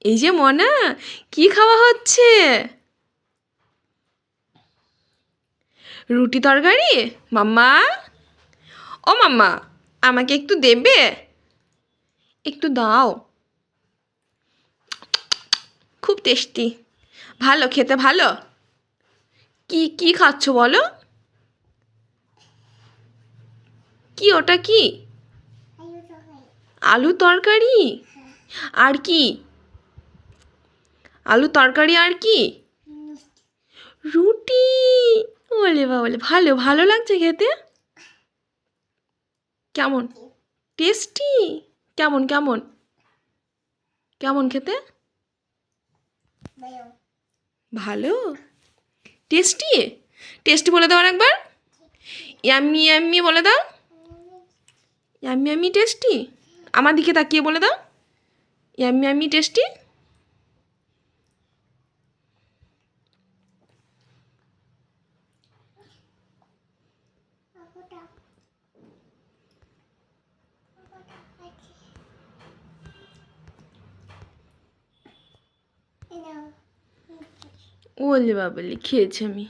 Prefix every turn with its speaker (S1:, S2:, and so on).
S1: এই যে মনা, কি খাওয়া হচ্ছে? রুটি তরকারি? মাম্মা, ও মাম্মা, আমাকে একটু দেবে? একটু দাও। খুব টেস্টি, ভালো খেতে, ভালো। কি কি খাচ্ছ বলো? কি ওটা কি? আলু তরকারি? আর কি? আলু তরকারি আর কি? রুটি। বলে বাবলে, ভালো ভালো লাগছে খেতে? কেমন? টেস্টি? কেমন কেমন কেমন খেতে? ভালো? টেস্টি? টেস্টি বলে দাও আরেকবার। ইয়াম্মি ইয়াম্মি বলে দাও। Yummy yummy tasty? আমার দিকে তাকিয়ে বলে দাও। Yummy yummy tasty? ওলে বাবলে, খেয়েছি আমি।